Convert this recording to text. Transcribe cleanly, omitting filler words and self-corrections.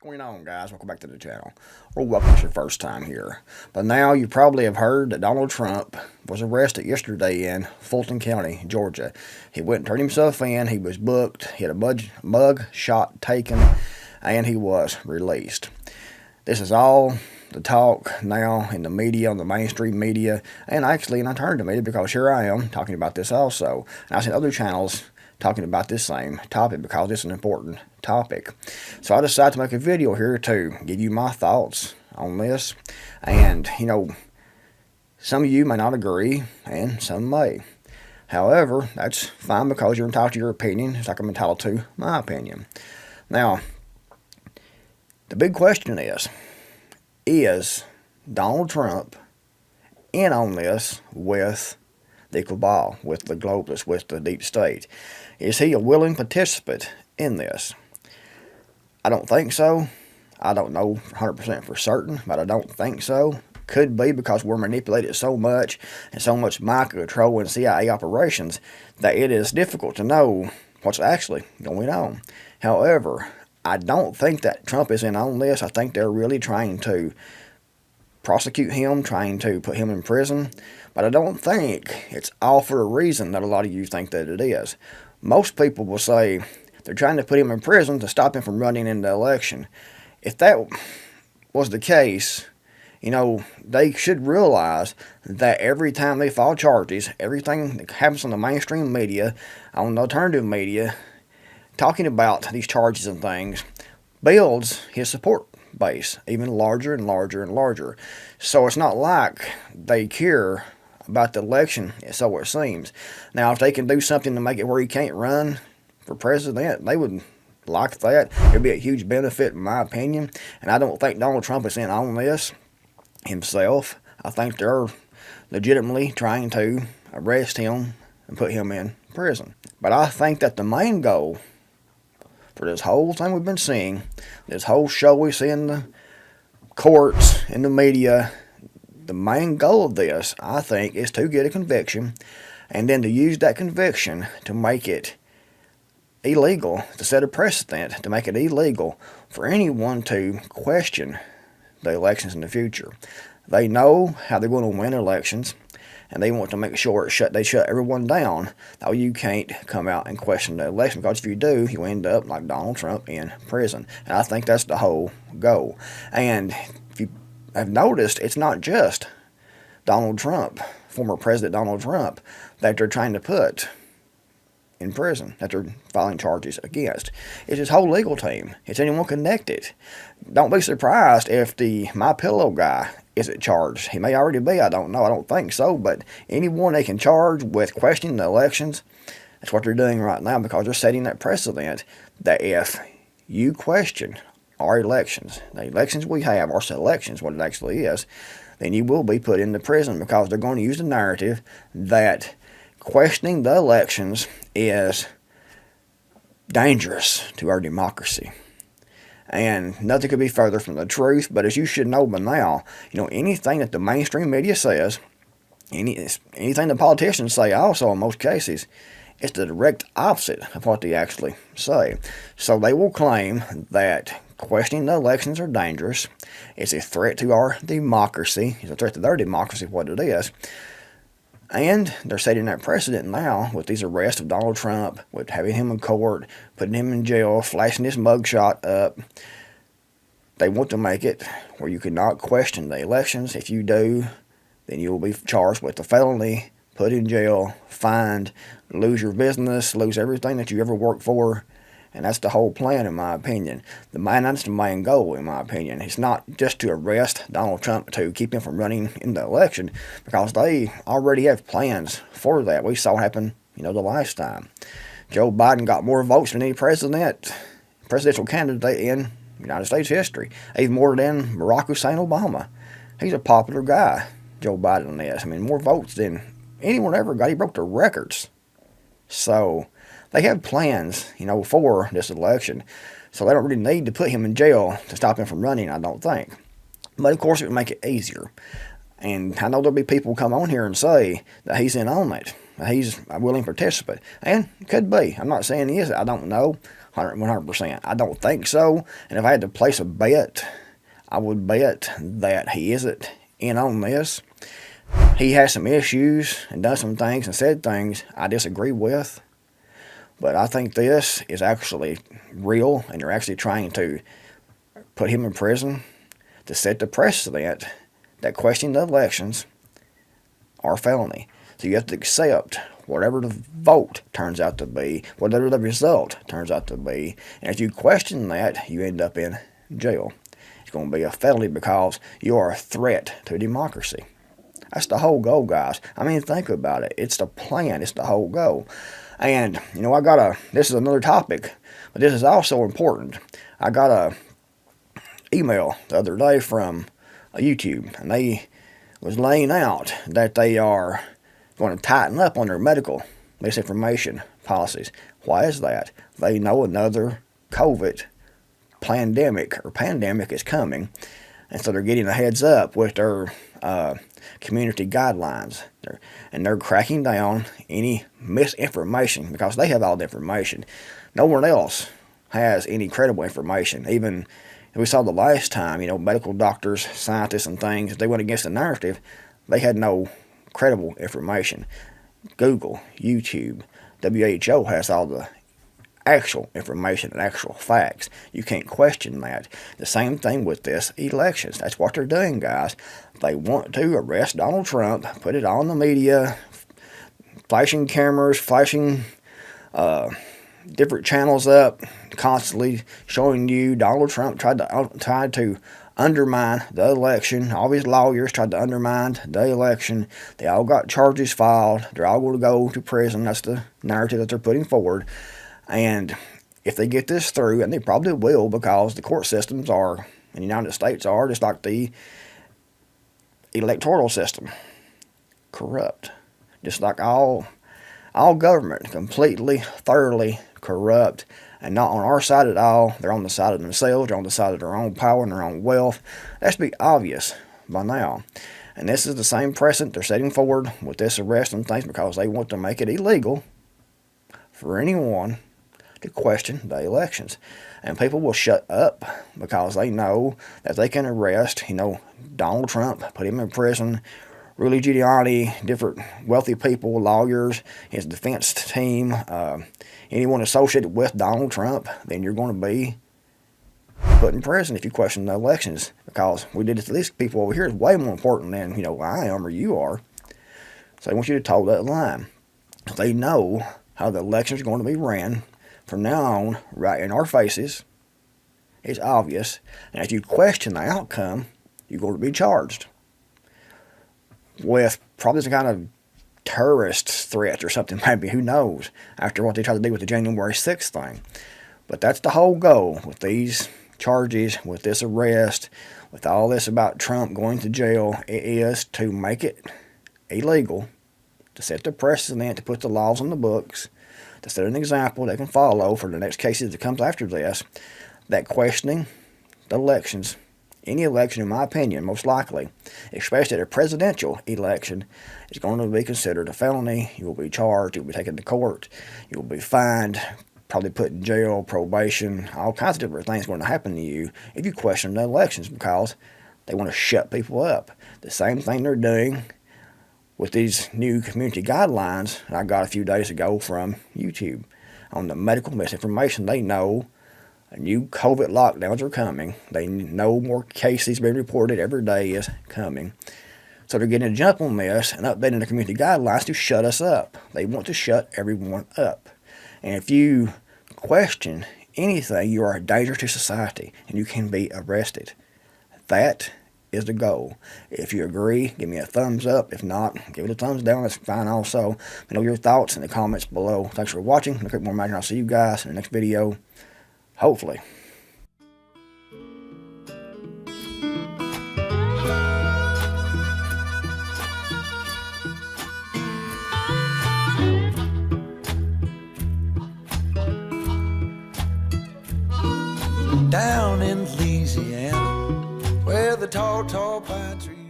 What's going on, guys? Welcome back to the channel. Or welcome if it's your first time here. But now you probably have heard that Donald Trump was arrested yesterday in Fulton County, Georgia. He went and turned himself in. He was booked. He had a mug shot taken, and he was released. This is all the talk now in the media, on the mainstream media, and actually in alternative media, because here I am talking about this also. And I've seen other channels talking about this same topic because it's an important topic. So I decided to make a video here to give you my thoughts on this. And, some of you may not agree, and some may. However, that's fine because you're entitled to your opinion, just like I'm entitled to my opinion. Now, the big question is Donald Trump in on this with the cabal, with the globalists, with the deep state? Is he a willing participant in this? I don't think so. I don't know 100% for certain, but I don't think so. Could be because we're manipulated so much and so much mind control and CIA operations that it is difficult to know what's actually going on. However, I don't think that Trump is in on this. I think they're really trying to prosecute him, trying to put him in prison. But I don't think it's all for a reason that a lot of you think that it is. Most people will say they're trying to put him in prison to stop him from running in the election. If that was the case, they should realize that every time they file charges, everything that happens on the mainstream media, on the alternative media, talking about these charges and things, builds his support base even larger and larger and larger. So it's not like they care about the election, so it seems. Now, if they can do something to make it where he can't run for president, they would like that. It would be a huge benefit, in my opinion. And I don't think Donald Trump is in on this himself. I think they're legitimately trying to arrest him and put him in prison. But I think that the main goal for this whole thing we've been seeing, this whole show we see in the courts, in the media, the main goal of this, I think, is to get a conviction and then to use that conviction to make it illegal, to set a precedent, to make it illegal for anyone to question the elections in the future. They know how they're going to win elections, and they want to make sure they shut everyone down. Now, you can't come out and question the election, because if you do, you end up like Donald Trump in prison. And I think that's the whole goal. And if you have noticed, it's not just Donald Trump, former President Donald Trump, that they're trying to put in prison, that they're filing charges against. It's his whole legal team. It's anyone connected. Don't be surprised if the My Pillow guy isn't charged. He may already be, I don't know, I don't think so, but anyone they can charge with questioning the elections, that's what they're doing right now, because they're setting that precedent that if you question our elections, the elections we have, our elections, what it actually is, then you will be put into prison, because they're going to use the narrative that questioning the elections is dangerous to our democracy. And nothing could be further from the truth. But as you should know by now, anything that the mainstream media says, anything the politicians say also in most cases, it's the direct opposite of what they actually say. So they will claim that questioning the elections are dangerous. It's a threat to our democracy. It's a threat to their democracy, what it is. And they're setting that precedent now with these arrests of Donald Trump, with having him in court, putting him in jail, flashing his mugshot up. They want to make it where you cannot question the elections. If you do, then you will be charged with a felony, put in jail, fined, lose your business, lose everything that you ever worked for. And that's the whole plan, in my opinion. That's the main goal, in my opinion. It's not just to arrest Donald Trump to keep him from running in the election, because they already have plans for that. We saw it happen, the last time. Joe Biden got more votes than any presidential candidate in United States history, even more than Barack Hussein Obama. He's a popular guy, Joe Biden is. More votes than anyone ever got. He broke the records. So they have plans, for this election. So they don't really need to put him in jail to stop him from running, I don't think. But of course, it would make it easier. And I know there'll be people come on here and say that he's in on it, that he's a willing participant. And it could be. I'm not saying he is. I don't know. 100%. I don't think so. And if I had to place a bet, I would bet that he isn't in on this. He has some issues and done some things and said things I disagree with. But I think this is actually real, and they're actually trying to put him in prison to set the precedent that questioning the elections are felony. So you have to accept whatever the vote turns out to be, whatever the result turns out to be. And if you question that, you end up in jail. It's going to be a felony because you are a threat to democracy. That's the whole goal, guys. I mean, think about it. It's the plan. It's the whole goal. And, this is another topic, but this is also important. I got a email the other day from YouTube, and they was laying out that they are going to tighten up on their medical misinformation policies. Why is that? They know another COVID pandemic is coming, and so they're getting a heads up with their community guidelines. They're cracking down any misinformation because they have all the information. No one else has any credible information. Even we saw the last time, medical doctors, scientists, and things, if they went against the narrative, they had no credible information. Google, YouTube, WHO has all the actual information and actual facts. You can't question that. The same thing with this elections. That's what they're doing, guys. They want to arrest Donald Trump, put it on the media, flashing cameras, flashing different channels up, constantly showing you Donald Trump tried to undermine the election. All his lawyers tried to undermine the election. They all got charges filed. They're all going to go to prison. That's the narrative that they're putting forward. And if they get this through, and they probably will, because the court systems are, in the United States, are just like the electoral system, corrupt. Just like all government, completely, thoroughly corrupt, and not on our side at all. They're on the side of themselves. They're on the side of their own power and their own wealth. That should be obvious by now. And this is the same precedent they're setting forward with this arrest and things, because they want to make it illegal for anyone to question the elections. And people will shut up because they know that they can arrest, Donald Trump, put him in prison, Rudy Giuliani, different wealthy people, lawyers, his defense team, anyone associated with Donald Trump. Then you're going to be put in prison if you question the elections, because we did it to these people over here is way more important than, I am or you are. So they want you to toe that line. They know how the elections are going to be ran from now on, right in our faces. It's obvious. And if you question the outcome, you're going to be charged with probably some kind of terrorist threat or something, maybe, who knows, after what they tried to do with the January 6th thing. But that's the whole goal with these charges, with this arrest, with all this about Trump going to jail. It is to make it illegal, to set the precedent, to put the laws on the books, to set an example they can follow for the next cases that comes after this, that questioning the elections, any election, in my opinion, most likely, especially a presidential election, is going to be considered a felony. You will be charged. You will be taken to court. You will be fined, probably put in jail, probation, all kinds of different things going to happen to you if you question the elections, because they want to shut people up. The same thing they're doing with these new community guidelines I got a few days ago from YouTube on the medical misinformation. They know new COVID lockdowns are coming. They know more cases being reported every day is coming. So they're getting a jump on this and updating the community guidelines to shut us up. They want to shut everyone up. And if you question anything, you are a danger to society and you can be arrested. That is the goal. If you agree, give me a thumbs up. If not, give it a thumbs down. That's fine also. Let me know your thoughts in the comments below. Thanks for watching. I'm Creekmore Magic. I'll see you guys in the next video. Hopefully. Down in Louisiana, where the tall, tall pine trees